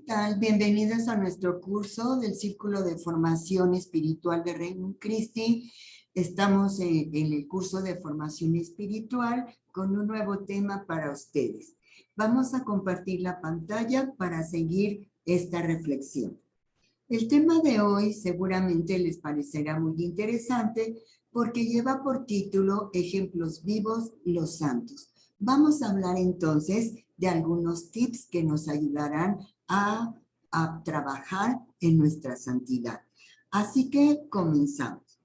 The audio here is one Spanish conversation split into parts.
tal? Bienvenidos a nuestro curso del Círculo de Formación Espiritual de Regnum Christi. Estamos en el curso de formación espiritual con un nuevo tema para ustedes. Vamos a compartir la pantalla para seguir esta reflexión. El tema de hoy seguramente les parecerá muy interesante porque lleva por título Ejemplos vivos, los santos. Vamos a hablar entonces de algunos tips que nos ayudarán a trabajar en nuestra santidad. Así que comenzamos.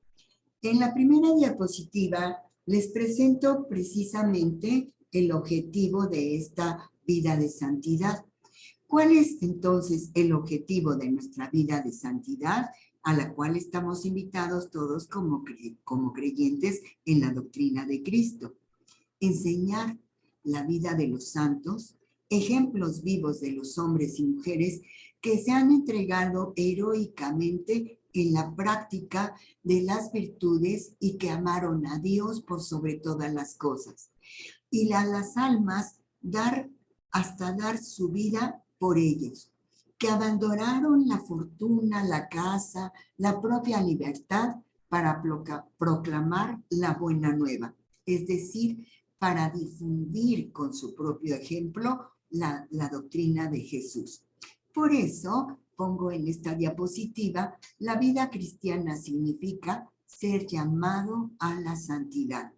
En la primera diapositiva les presento precisamente el objetivo de esta vida de santidad. ¿Cuál es entonces el objetivo de nuestra vida de santidad a la cual estamos invitados todos como creyentes en la doctrina de Cristo? Enseñar la vida de los santos, ejemplos vivos de los hombres y mujeres que se han entregado heroicamente en la práctica de las virtudes y que amaron a Dios por sobre todas las cosas. Y a las almas hasta dar su vida por ellos, que abandonaron la fortuna, la casa, la propia libertad para proclamar la buena nueva, es decir, para difundir con su propio ejemplo la doctrina de Jesús. Por eso pongo en esta diapositiva, la vida cristiana significa ser llamado a la santidad.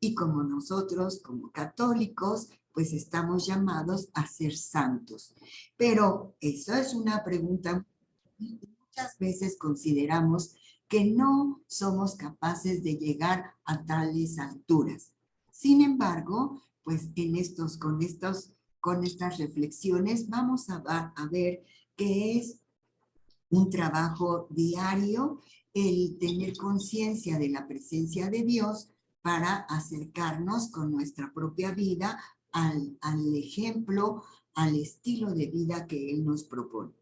Y como nosotros, como católicos, pues estamos llamados a ser santos. Pero eso es una pregunta. Muchas veces consideramos que no somos capaces de llegar a tales alturas. Sin embargo, pues con estas reflexiones vamos a ver que es un trabajo diario el tener conciencia de la presencia de Dios para acercarnos con nuestra propia vida al ejemplo, al estilo de vida que Él nos propone.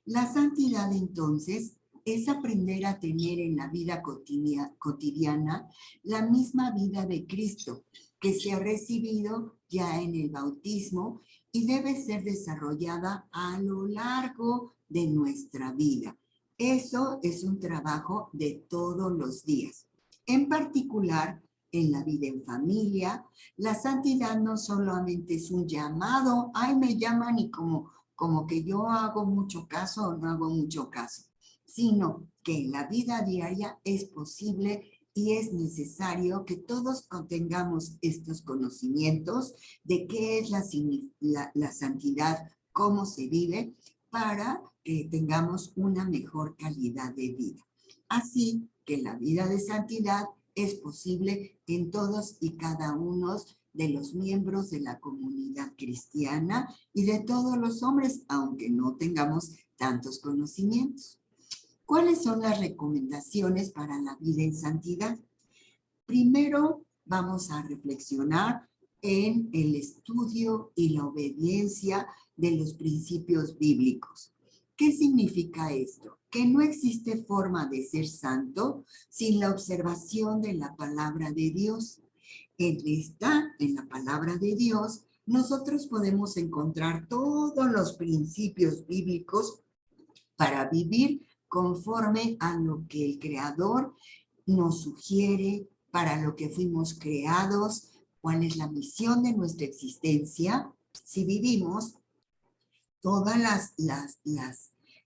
La santidad, entonces, es aprender a tener en la vida cotidiana la misma vida de Cristo, que se ha recibido ya en el bautismo y debe ser desarrollada a lo largo de nuestra vida. Eso es un trabajo de todos los días. En particular, en la vida en familia, la santidad no solamente es un llamado, ay, me llaman y como que yo hago mucho caso o no hago mucho caso, sino que en la vida diaria es posible y es necesario que todos tengamos estos conocimientos de qué es la santidad, cómo se vive, para que tengamos una mejor calidad de vida. Así que la vida de santidad es posible en todos y cada uno de los miembros de la comunidad cristiana y de todos los hombres, aunque no tengamos tantos conocimientos. ¿Cuáles son las recomendaciones para la vida en santidad? Primero, vamos a reflexionar en el estudio y la obediencia de los principios bíblicos. ¿Qué significa esto? Que no existe forma de ser santo sin la observación de la palabra de Dios. En la palabra de Dios, nosotros podemos encontrar todos los principios bíblicos para vivir conforme a lo que el Creador nos sugiere, para lo que fuimos creados, cuál es la misión de nuestra existencia. Si vivimos todas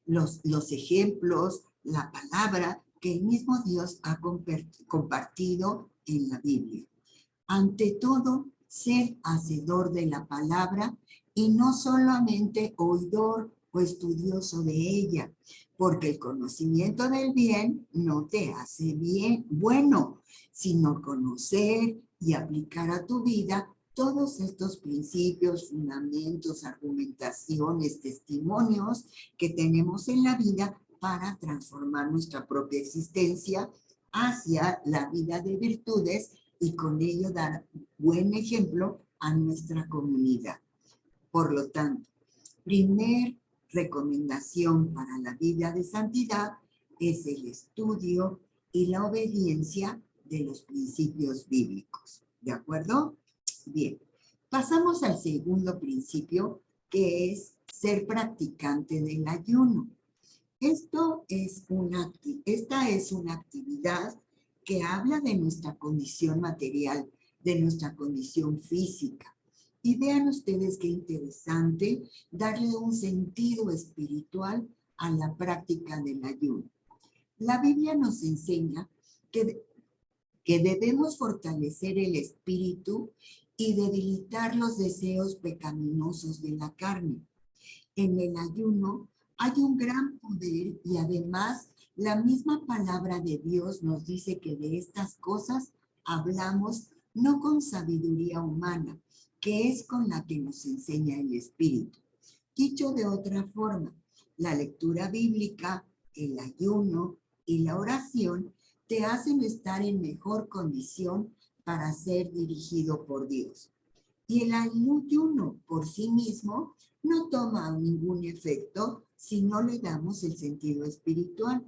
los ejemplos, la palabra que el mismo Dios ha compartido en la Biblia. Ante todo, ser hacedor de la palabra y no solamente oidor o estudioso de ella, porque el conocimiento del bien no te hace bueno, sino conocer y aplicar a tu vida todos estos principios, fundamentos, argumentaciones, testimonios que tenemos en la vida para transformar nuestra propia existencia hacia la vida de virtudes y con ello dar buen ejemplo a nuestra comunidad. Por lo tanto, primer recomendación para la vida de santidad es el estudio y la obediencia de los principios bíblicos. ¿De acuerdo? Bien. Pasamos al segundo principio, que es ser practicante del ayuno. Esta es una actividad que habla de nuestra condición material, de nuestra condición física. Y vean ustedes qué interesante darle un sentido espiritual a la práctica del ayuno. La Biblia nos enseña que debemos fortalecer el espíritu y debilitar los deseos pecaminosos de la carne. En el ayuno hay un gran poder y además la misma palabra de Dios nos dice que de estas cosas hablamos no con sabiduría humana, que es con la que nos enseña el Espíritu. Dicho de otra forma, la lectura bíblica, el ayuno y la oración te hacen estar en mejor condición para ser dirigido por Dios. Y el ayuno por sí mismo no toma ningún efecto si no le damos el sentido espiritual.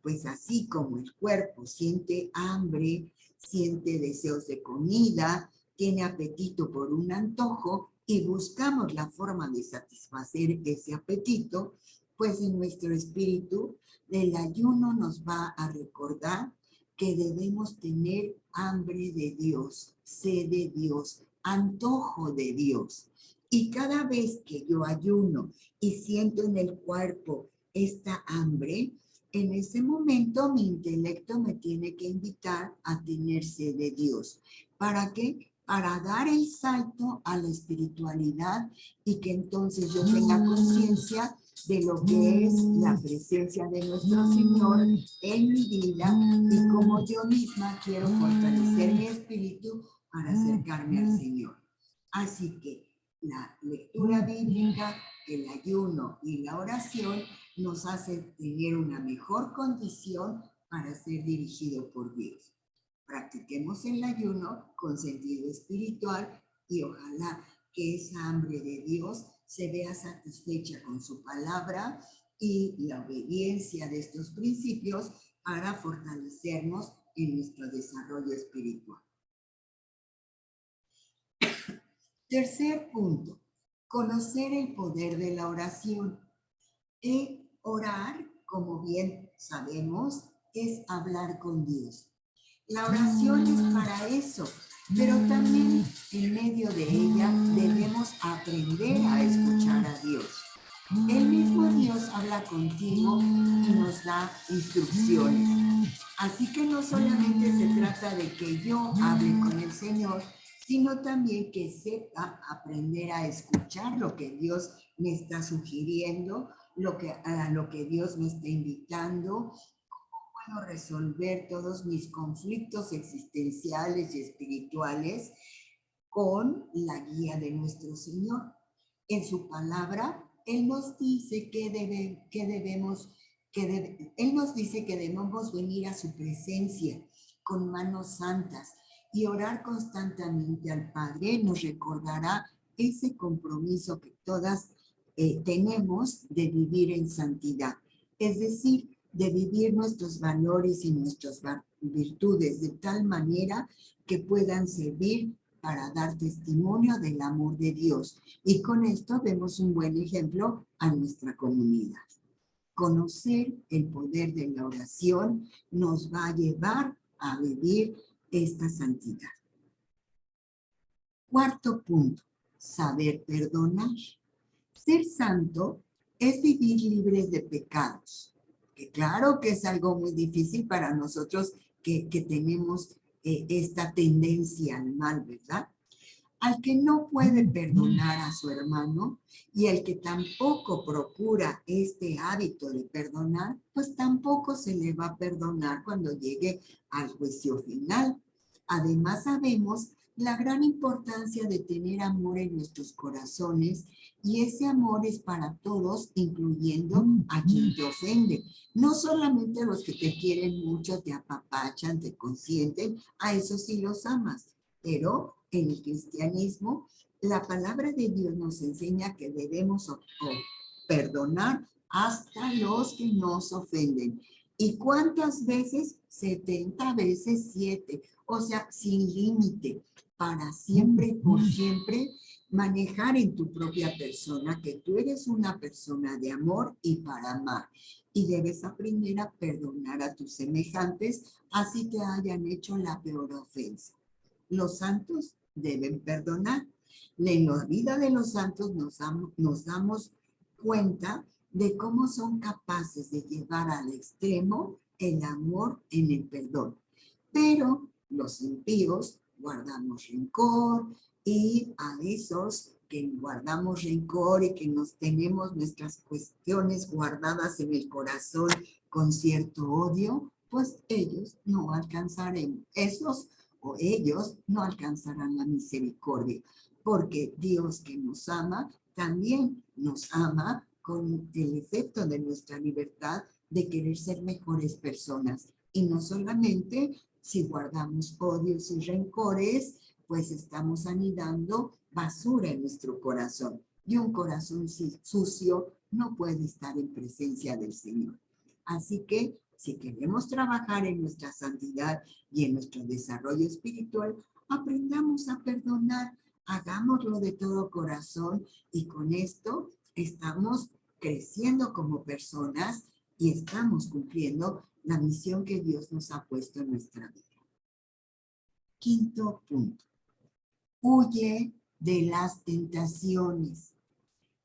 Pues así como el cuerpo siente hambre, siente deseos de comida, tiene apetito por un antojo y buscamos la forma de satisfacer ese apetito, pues en nuestro espíritu el ayuno nos va a recordar que debemos tener hambre de Dios, sed de Dios, antojo de Dios. Y cada vez que yo ayuno y siento en el cuerpo esta hambre, en ese momento mi intelecto me tiene que invitar a tener sed de Dios. ¿Para qué? Para dar el salto a la espiritualidad y que entonces yo tenga conciencia de lo que es la presencia de nuestro Señor en mi vida y como yo misma quiero fortalecer mi espíritu para acercarme al Señor. Así que la lectura bíblica, el ayuno y la oración nos hacen tener una mejor condición para ser dirigido por Dios. Practiquemos el ayuno con sentido espiritual y ojalá que esa hambre de Dios se vea satisfecha con su palabra y la obediencia de estos principios para fortalecernos en nuestro desarrollo espiritual. Tercer punto, conocer el poder de la oración. Orar, como bien sabemos, es hablar con Dios. La oración es para eso, pero también en medio de ella debemos aprender a escuchar a Dios. El mismo Dios habla contigo y nos da instrucciones. Así que no solamente se trata de que yo hable con el Señor, sino también que sepa aprender a escuchar lo que Dios me está sugiriendo, a lo que Dios me está invitando, cómo puedo resolver todos mis conflictos existenciales y espirituales con la guía de nuestro Señor. En su palabra, Él nos dice Él nos dice que debemos venir a su presencia con manos santas y orar constantemente al Padre. Nos recordará ese compromiso que todas tenemos de vivir en santidad, es decir, de vivir nuestros valores y nuestras virtudes de tal manera que puedan servir para dar testimonio del amor de Dios. Y con esto vemos un buen ejemplo a nuestra comunidad. Conocer el poder de la oración nos va a llevar a vivir esta santidad. Cuarto punto, saber perdonar. Ser santo es vivir libres de pecados. Que claro que es algo muy difícil para nosotros que tenemos esta tendencia al mal, ¿verdad? Al que no puede perdonar a su hermano y el que tampoco procura este hábito de perdonar, pues tampoco se le va a perdonar cuando llegue al juicio final. Además sabemos la gran importancia de tener amor en nuestros corazones y ese amor es para todos, incluyendo a quien te ofende. No solamente a los que te quieren mucho, te apapachan, te consienten, a esos sí los amas, pero en el cristianismo la palabra de Dios nos enseña que debemos perdonar hasta los que nos ofenden. ¿Y cuántas veces? 70 veces 7, o sea, sin límite, para siempre y por siempre. manejar en tu propia persona que tú eres una persona de amor y para amar. Y debes aprender a perdonar a tus semejantes, así te hayan hecho la peor ofensa. Los santos deben perdonar. En la vida de los santos nos damos cuenta de cómo son capaces de llevar al extremo el amor en el perdón. Pero los impíos guardamos rencor, y a esos que guardamos rencor y que nos tenemos nuestras cuestiones guardadas en el corazón con cierto odio, pues ellos no alcanzarán, esos o ellos no alcanzarán la misericordia, porque Dios que nos ama, también nos ama con el efecto de nuestra libertad de querer ser mejores personas. Y no solamente si guardamos odios y rencores, pues estamos anidando basura en nuestro corazón. Y un corazón sucio no puede estar en presencia del Señor. Así que si queremos trabajar en nuestra santidad y en nuestro desarrollo espiritual, aprendamos a perdonar, hagámoslo de todo corazón y con esto estamos creciendo como personas y estamos cumpliendo la misión que Dios nos ha puesto en nuestra vida. Quinto punto. Huye de las tentaciones.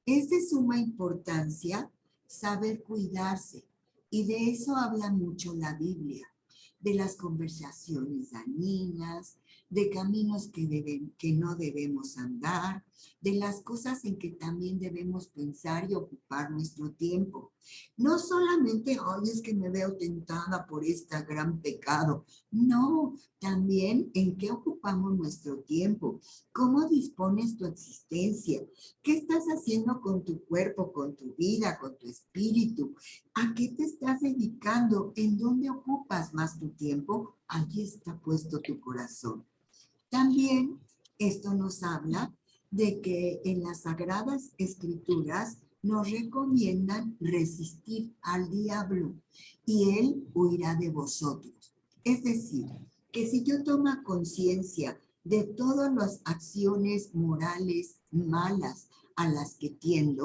Es de suma importancia saber cuidarse y de eso habla mucho la Biblia, de las conversaciones dañinas, de caminos que no debemos andar, de las cosas en que también debemos pensar y ocupar nuestro tiempo. No solamente, hoy es que me veo tentada por este gran pecado. No, también en qué ocupamos nuestro tiempo, cómo dispones tu existencia, qué estás haciendo con tu cuerpo, con tu vida, con tu espíritu, a qué te estás dedicando, en dónde ocupas más tu tiempo, allí está puesto tu corazón. También esto nos habla de que en las Sagradas Escrituras nos recomiendan resistir al diablo y él huirá de vosotros. Es decir, que si yo tomo conciencia de todas las acciones morales malas a las que tiendo,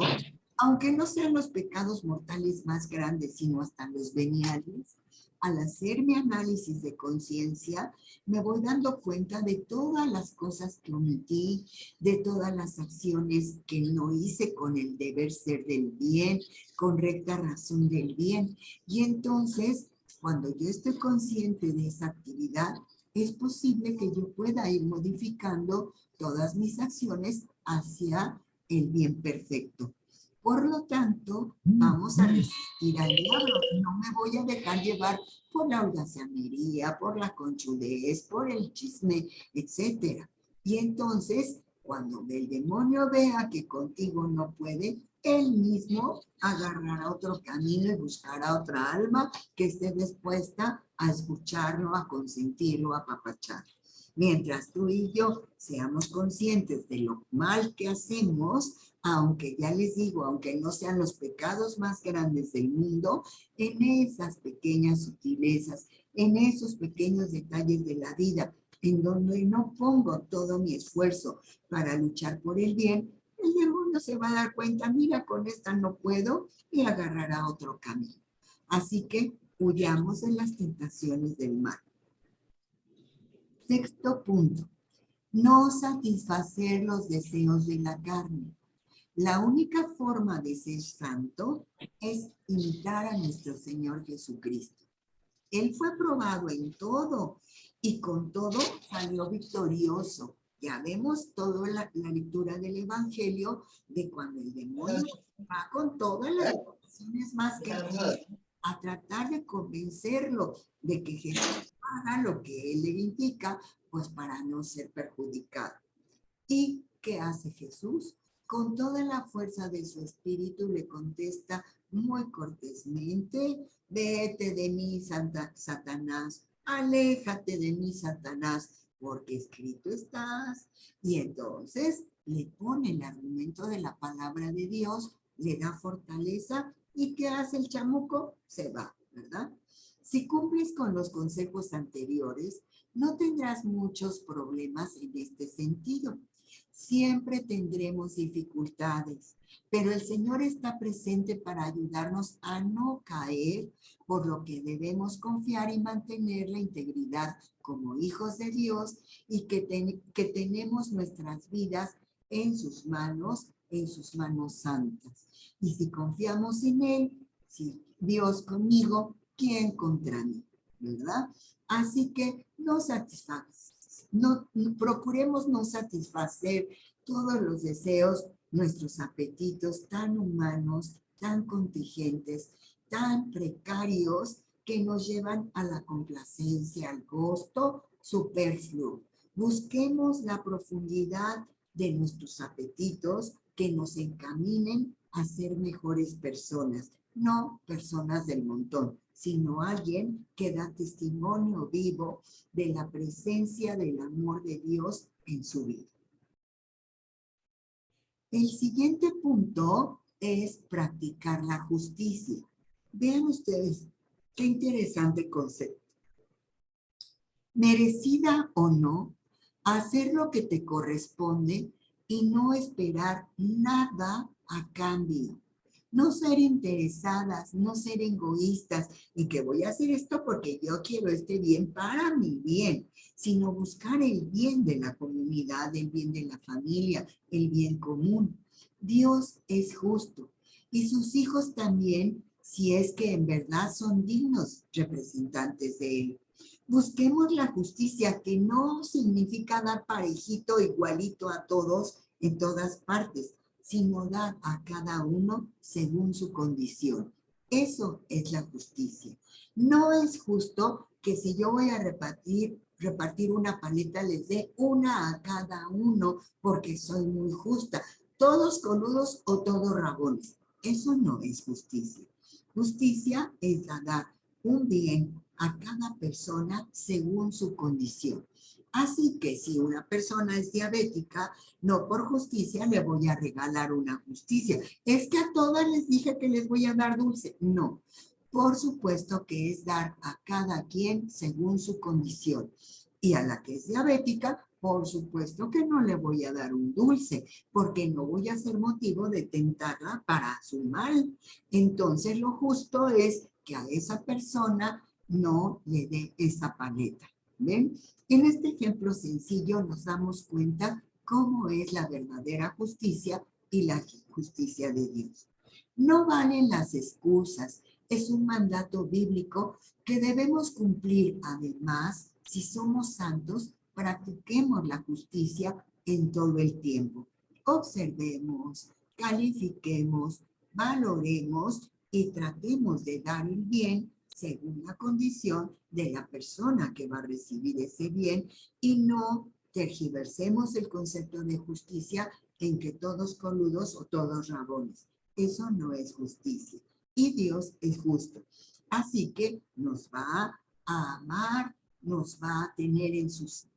aunque no sean los pecados mortales más grandes, sino hasta los veniales, al hacer mi análisis de conciencia, me voy dando cuenta de todas las cosas que omití, de todas las acciones que no hice con el deber ser del bien, con recta razón del bien. Y entonces, cuando yo estoy consciente de esa actividad, es posible que yo pueda ir modificando todas mis acciones hacia el bien perfecto. Por lo tanto, vamos a resistir al diablo. No me voy a dejar llevar por la holgazanería, por la conchudez, por el chisme, etcétera. Y entonces, cuando el demonio vea que contigo no puede, él mismo agarrará otro camino y buscará otra alma que esté dispuesta a escucharlo, a consentirlo, a apapachar. Mientras tú y yo seamos conscientes de lo mal que hacemos, aunque ya les digo, aunque no sean los pecados más grandes del mundo, en esas pequeñas sutilezas, en esos pequeños detalles de la vida, en donde no pongo todo mi esfuerzo para luchar por el bien, el demonio se va a dar cuenta, mira, con esta no puedo, y agarrará otro camino. Así que huyamos de las tentaciones del mal. Sexto punto, no satisfacer los deseos de la carne. La única forma de ser santo es imitar a nuestro Señor Jesucristo. Él fue probado en todo y con todo salió victorioso. Ya vemos toda la lectura del Evangelio de cuando el demonio va con todas las ocasiones más que a tratar de convencerlo de que Jesús haga lo que él le indica, pues para no ser perjudicado. ¿Y qué hace Jesús? Con toda la fuerza de su espíritu le contesta muy cortésmente, vete de mí, Satanás, aléjate de mí, Satanás, porque escrito estás. Y entonces le pone el argumento de la palabra de Dios, le da fortaleza, ¿y qué hace el chamuco? Se va, ¿verdad? Si cumples con los consejos anteriores, no tendrás muchos problemas en este sentido. Siempre tendremos dificultades, pero el Señor está presente para ayudarnos a no caer, por lo que debemos confiar y mantener la integridad como hijos de Dios y que tenemos nuestras vidas en sus manos santas. Y si confiamos en Él, si Dios conmigo, ¿quién contra mí? ¿Verdad? Así que procuremos no satisfacer todos los deseos, nuestros apetitos tan humanos, tan contingentes, tan precarios, que nos llevan a la complacencia, al gusto superfluo. Busquemos la profundidad de nuestros apetitos que nos encaminen a ser mejores personas, no personas del montón, sino alguien que da testimonio vivo de la presencia del amor de Dios en su vida. El siguiente punto es practicar la justicia. Vean ustedes qué interesante concepto. Merecida o no, hacer lo que te corresponde y no esperar nada a cambio. No ser interesadas, no ser egoístas en que voy a hacer esto porque yo quiero este bien para mi bien, sino buscar el bien de la comunidad, el bien de la familia, el bien común. Dios es justo y sus hijos también, si es que en verdad son dignos representantes de Él. Busquemos la justicia, que no significa dar parejito, igualito a todos en todas partes, sino dar a cada uno según su condición. Eso es la justicia. No es justo que si yo voy a repartir una paleta, les dé una a cada uno porque soy muy justa. Todos coludos o todos rabones. Eso no es justicia. Justicia es dar un bien a cada persona según su condición. Así que si una persona es diabética, no por justicia le voy a regalar una justicia. Es que a todas les dije que les voy a dar dulce. No, por supuesto que es dar a cada quien según su condición. Y a la que es diabética, por supuesto que no le voy a dar un dulce, porque no voy a ser motivo de tentarla para su mal. Entonces lo justo es que a esa persona no le dé esa paleta. ¿Ven? En este ejemplo sencillo nos damos cuenta cómo es la verdadera justicia y la justicia de Dios. No valen las excusas. Es un mandato bíblico que debemos cumplir. Además, si somos santos, practiquemos la justicia en todo el tiempo. Observemos, califiquemos, valoremos y tratemos de dar el bien según la condición de la persona que va a recibir ese bien, y no tergiversemos el concepto de justicia en que todos coludos o todos rabones. Eso no es justicia. Y Dios es justo. Así que nos va a amar, nos va a tener en su seno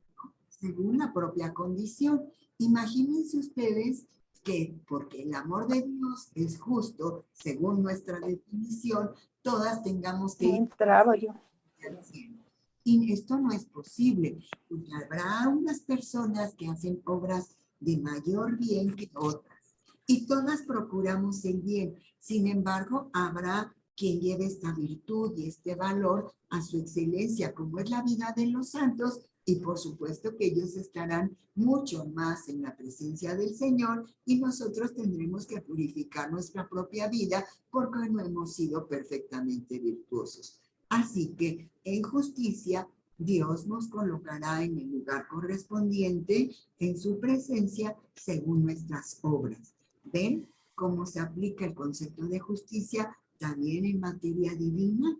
según la propia condición. Imagínense ustedes que porque el amor de Dios es justo, según nuestra definición, todas tengamos que ir al cielo. Y esto no es posible, porque habrá unas personas que hacen obras de mayor bien que otras, y todas procuramos el bien. Sin embargo, habrá quien lleve esta virtud y este valor a su excelencia, como es la vida de los santos, y por supuesto que ellos estarán mucho más en la presencia del Señor, y nosotros tendremos que purificar nuestra propia vida porque no hemos sido perfectamente virtuosos. Así que en justicia Dios nos colocará en el lugar correspondiente en su presencia según nuestras obras. ¿Ven cómo se aplica el concepto de justicia también en materia divina?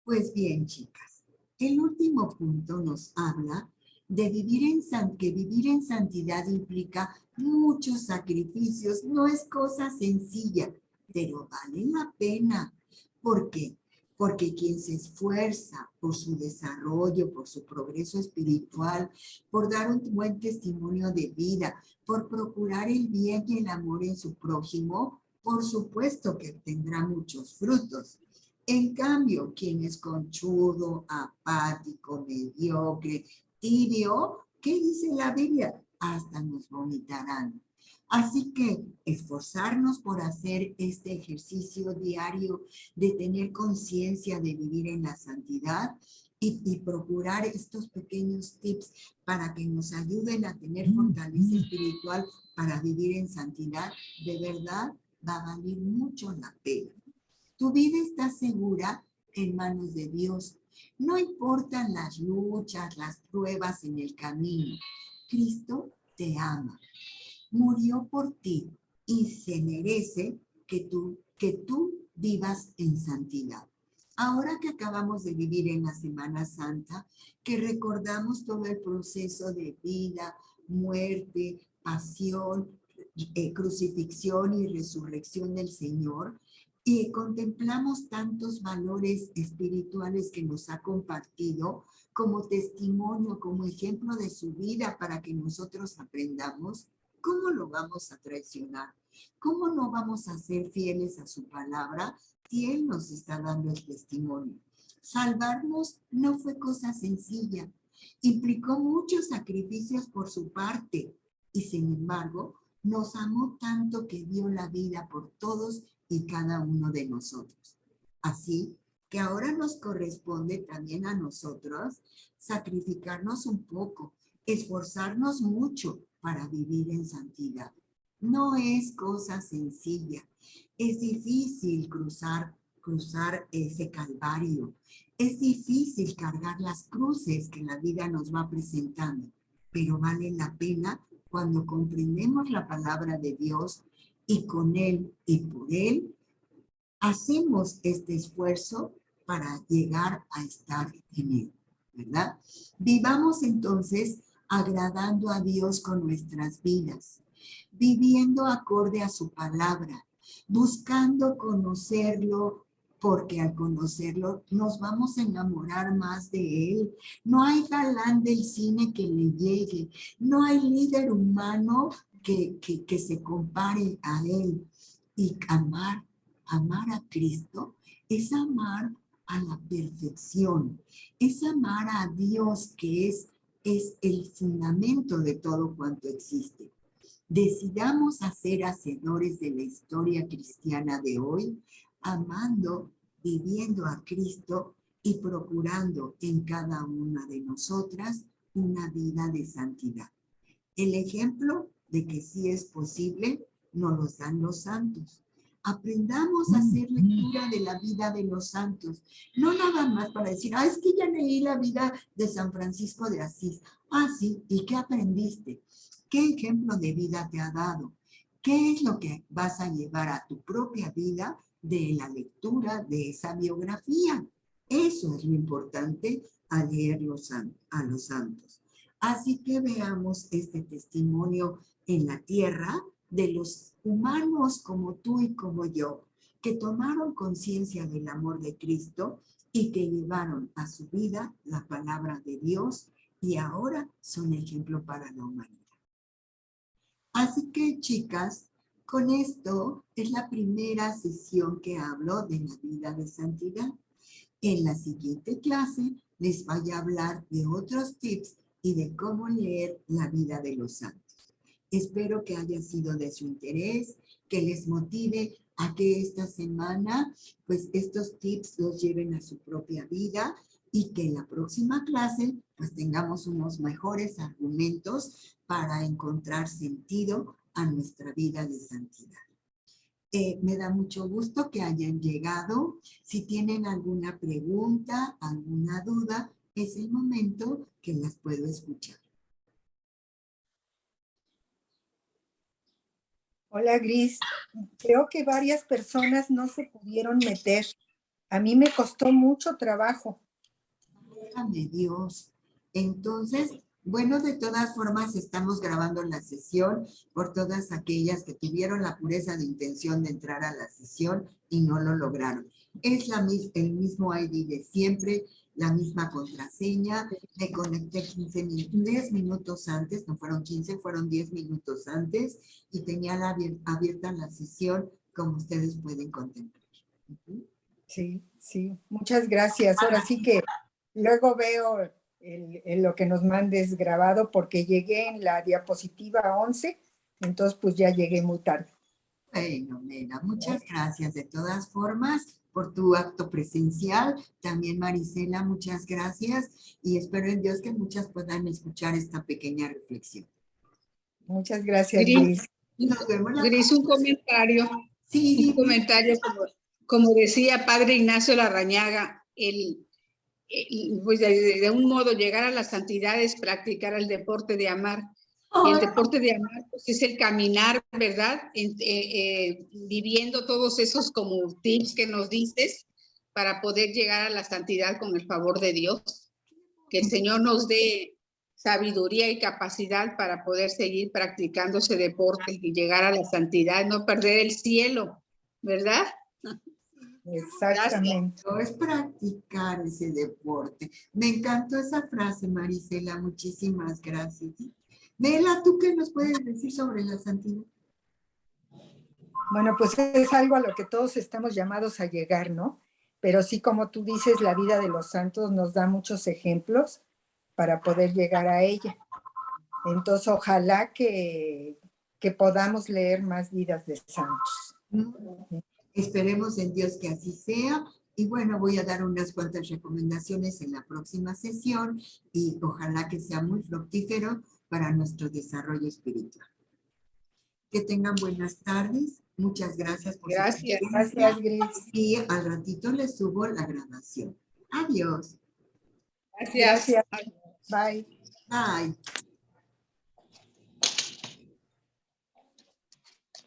Pues bien, chicas, el último punto nos habla de que vivir en santidad implica muchos sacrificios. No es cosa sencilla, pero vale la pena. ¿Por qué? Porque quien se esfuerza por su desarrollo, por su progreso espiritual, por dar un buen testimonio de vida, por procurar el bien y el amor en su prójimo, por supuesto que tendrá muchos frutos. En cambio, quien es conchudo, apático, mediocre, tibio, ¿qué dice la Biblia? Hasta nos vomitarán. Así que esforzarnos por hacer este ejercicio diario de tener conciencia de vivir en la santidad y procurar estos pequeños tips para que nos ayuden a tener fortaleza espiritual para vivir en santidad, de verdad va a valer mucho la pena. Tu vida está segura en manos de Dios. No importan las luchas, las pruebas en el camino. Cristo te ama, murió por ti y se merece que tú vivas en santidad. Ahora que acabamos de vivir en la Semana Santa, que recordamos todo el proceso de vida, muerte, pasión, crucifixión y resurrección del Señor, y contemplamos tantos valores espirituales que nos ha compartido como testimonio, como ejemplo de su vida para que nosotros aprendamos, ¿cómo lo vamos a traicionar? ¿Cómo no vamos a ser fieles a su palabra si Él nos está dando el testimonio? Salvarnos no fue cosa sencilla, implicó muchos sacrificios por su parte y sin embargo nos amó tanto que dio la vida por todos y cada uno de nosotros. Así que ahora nos corresponde también a nosotros sacrificarnos un poco, esforzarnos mucho para vivir en santidad. No es cosa sencilla, es difícil cruzar ese calvario, es difícil cargar las cruces que la vida nos va presentando, pero vale la pena cuando comprendemos la palabra de Dios y con Él y por Él hacemos este esfuerzo para llegar a estar en Él, ¿verdad? Vivamos entonces agradando a Dios con nuestras vidas, viviendo acorde a su palabra, buscando conocerlo, porque al conocerlo nos vamos a enamorar más de Él. No hay galán del cine que le llegue, no hay líder humano que se compare a Él. Y amar a Cristo es amar a la perfección, es amar a Dios que es el fundamento de todo cuanto existe. Decidamos ser hacedores de la historia cristiana de hoy, amando, viviendo a Cristo y procurando en cada una de nosotras una vida de santidad. El ejemplo de que sí es posible nos lo dan los santos. Aprendamos a hacer lectura de la vida de los santos, no nada más para decir, es que ya leí la vida de San Francisco de Asís. Sí, ¿y qué aprendiste? ¿Qué ejemplo de vida te ha dado? ¿Qué es lo que vas a llevar a tu propia vida de la lectura de esa biografía? Eso es lo importante a leer a los santos. Así que veamos este testimonio en la tierra de los humanos como tú y como yo, que tomaron conciencia del amor de Cristo y que llevaron a su vida la palabra de Dios y ahora son ejemplo para la humanidad. Así que, chicas, con esto es la primera sesión que hablo de la vida de santidad. En la siguiente clase les voy a hablar de otros tips y de cómo leer la vida de los santos. Espero que haya sido de su interés, que les motive a que esta semana, pues estos tips los lleven a su propia vida y que en la próxima clase, pues tengamos unos mejores argumentos para encontrar sentido a nuestra vida de santidad. Me da mucho gusto que hayan llegado. Si tienen alguna pregunta, alguna duda, es el momento que las puedo escuchar. Hola, Gris. Creo que varias personas no se pudieron meter. A mí me costó mucho trabajo. Déjame Dios. Entonces, bueno, de todas formas estamos grabando la sesión por todas aquellas que tuvieron la pureza de intención de entrar a la sesión y no lo lograron. Es el mismo ID de siempre, la misma contraseña. Me conecté 10 minutos antes, no fueron 15, fueron 10 minutos antes y tenía abierta la sesión como ustedes pueden contemplar. Sí, sí, muchas gracias. Ahora sí que luego veo lo que nos mandes grabado porque llegué en la diapositiva 11, entonces pues ya llegué muy tarde. Bueno, Nena, muchas gracias de todas formas por tu acto presencial. También Marisela, muchas gracias y espero en Dios que muchas puedan escuchar esta pequeña reflexión. Muchas gracias, Gris, Gris. Nos vemos la Gris, un comentario. Sí, Un comentario, como decía Padre Ignacio Larrañaga, pues de un modo llegar a la santidad es practicar el deporte de amar. Y el deporte de amar pues, es el caminar, ¿verdad? Viviendo todos esos como tips que nos dices para poder llegar a la santidad con el favor de Dios. Que el Señor nos dé sabiduría y capacidad para poder seguir practicando ese deporte y llegar a la santidad, no perder el cielo, ¿verdad? Exactamente. es practicar ese deporte. Me encantó esa frase, Marisela. Muchísimas gracias. Nela, ¿tú qué nos puedes decir sobre la santidad? Bueno, pues es algo a lo que todos estamos llamados a llegar, ¿no? Pero sí, como tú dices, la vida de los santos nos da muchos ejemplos para poder llegar a ella. Entonces, ojalá que podamos leer más vidas de santos. Esperemos en Dios que así sea. Y bueno, voy a dar unas cuantas recomendaciones en la próxima sesión y ojalá que sea muy fructífero para nuestro desarrollo espiritual. Que tengan buenas tardes. Muchas gracias por su presencia. Gracias, Gris. Y al ratito les subo la grabación. Adiós. Gracias. Bye. Bye.